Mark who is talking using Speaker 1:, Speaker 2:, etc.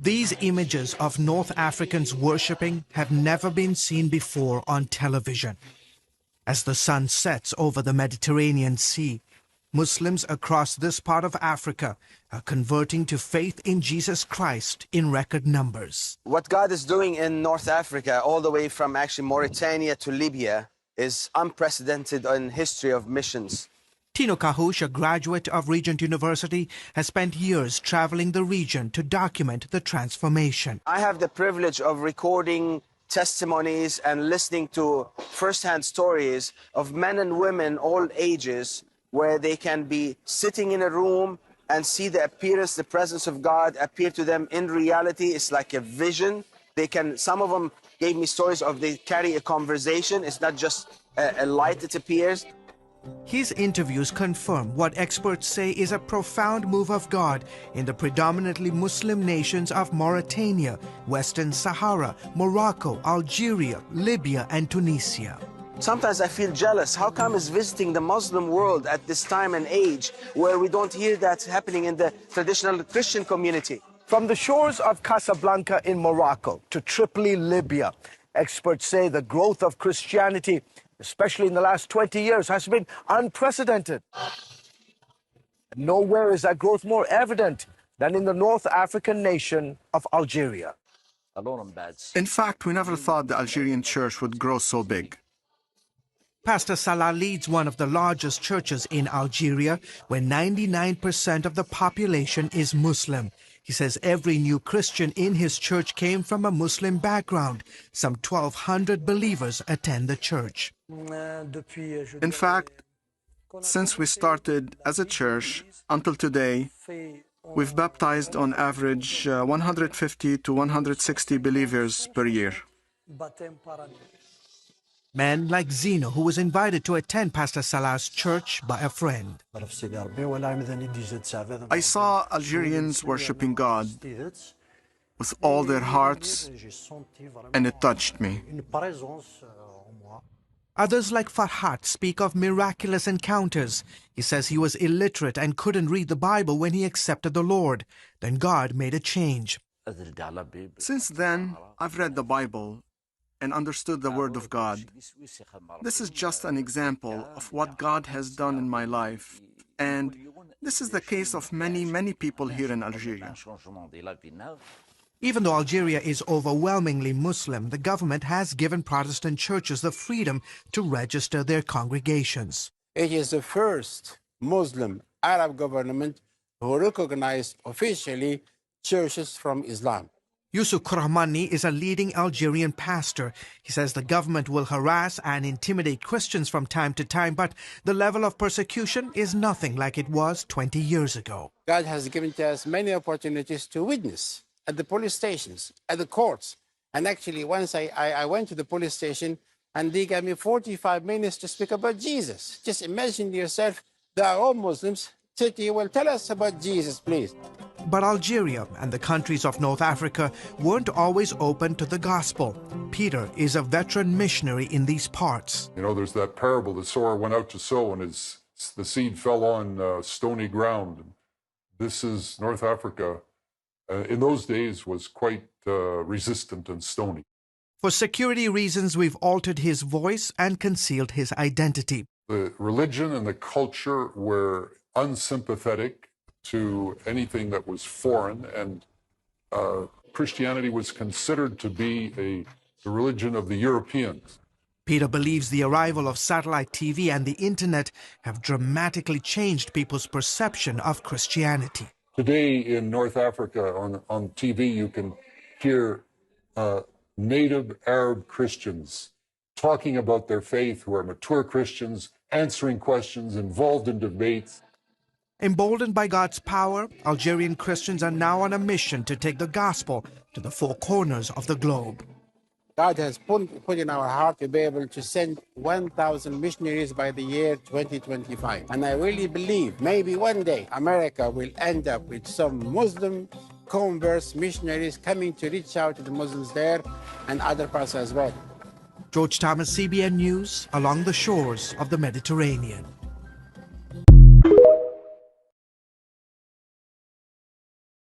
Speaker 1: These images of North Africans worshipping have never been seen before on television. As the sun sets over the Mediterranean Sea, Muslims across this part of Africa are converting to faith in Jesus Christ in record numbers.
Speaker 2: What God is doing in North Africa, all the way from actually Mauritania to Libya, is unprecedented in history of missions.
Speaker 1: Tino Kahush, a graduate of Regent University, has spent years traveling the region to document the transformation.
Speaker 2: I have the privilege of recording testimonies and listening to first-hand stories of men and women, all ages, where they can be sitting in a room and see the appearance, the presence of God appear to them in reality. It's like a vision. Some of them gave me stories of they carry a conversation. It's not just a light that appears.
Speaker 1: His interviews confirm what experts say is a profound move of God in the predominantly Muslim nations of Mauritania, Western Sahara, Morocco, Algeria, Libya, and Tunisia.
Speaker 2: Sometimes I feel jealous. How come it's visiting the Muslim world at this time and age where we don't hear that happening in the traditional Christian community?
Speaker 3: From the shores of Casablanca in Morocco to Tripoli, Libya, experts say the growth of Christianity, especially in the last 20 years, has been unprecedented. Nowhere is that growth more evident than in the North African nation of Algeria.
Speaker 4: In fact, we never thought the Algerian church would grow so big.
Speaker 1: Pastor Salah leads one of the largest churches in Algeria, where 99% of the population is Muslim. He says every new Christian in his church came from a Muslim background. Some 1,200 believers attend the church.
Speaker 4: In fact, since we started as a church until today, we've baptized on average 150 to 160 believers per year.
Speaker 1: Men like Zino, who was invited to attend Pastor Salah's church by a friend.
Speaker 4: I saw Algerians worshiping God with all their hearts, and it touched me.
Speaker 1: Others like Farhat speak of miraculous encounters. He says he was illiterate and couldn't read the Bible when he accepted the Lord. Then God made a change.
Speaker 4: Since then, I've read the Bible and understood the Word of God. This is just an example of what God has done in my life, and this is the case of many people here in Algeria.
Speaker 1: Even though Algeria is overwhelmingly Muslim, the government has given Protestant churches the freedom to register their congregations.
Speaker 5: It is the first Muslim Arab government who recognized officially churches from Islam.
Speaker 1: Yusuf Kurahmani is a leading Algerian pastor. He says the government will harass and intimidate Christians from time to time, but the level of persecution is nothing like it was 20 years ago.
Speaker 5: God has given to us many opportunities to witness at the police stations, at the courts. And actually, once I went to the police station and they gave me 45 minutes to speak about Jesus. Just imagine yourself, they are all Muslims. Well, tell us about Jesus, please.
Speaker 1: But Algeria and the countries of North Africa weren't always open to the gospel. Peter is a veteran missionary in these parts.
Speaker 6: You know, there's that parable, the sower went out to sow and the seed fell on stony ground. This is North Africa. In those days was quite resistant and stony.
Speaker 1: For security reasons, we've altered his voice and concealed his identity.
Speaker 6: The religion and the culture were unsympathetic to anything that was foreign, and Christianity was considered to be the religion of the Europeans.
Speaker 1: Peter believes the arrival of satellite TV and the internet have dramatically changed people's perception of Christianity.
Speaker 6: Today in North Africa on TV you can hear native Arab Christians talking about their faith, who are mature Christians, answering questions, involved in debates.
Speaker 1: Emboldened by God's power, Algerian Christians are now on a mission to take the gospel to the four corners of the globe.
Speaker 5: God has put in our heart to be able to send 1,000 missionaries by the year 2025. And I really believe maybe one day America will end up with some Muslim converts, missionaries coming to reach out to the Muslims there and other parts as well.
Speaker 1: George Thomas, CBN News, along the shores of the Mediterranean.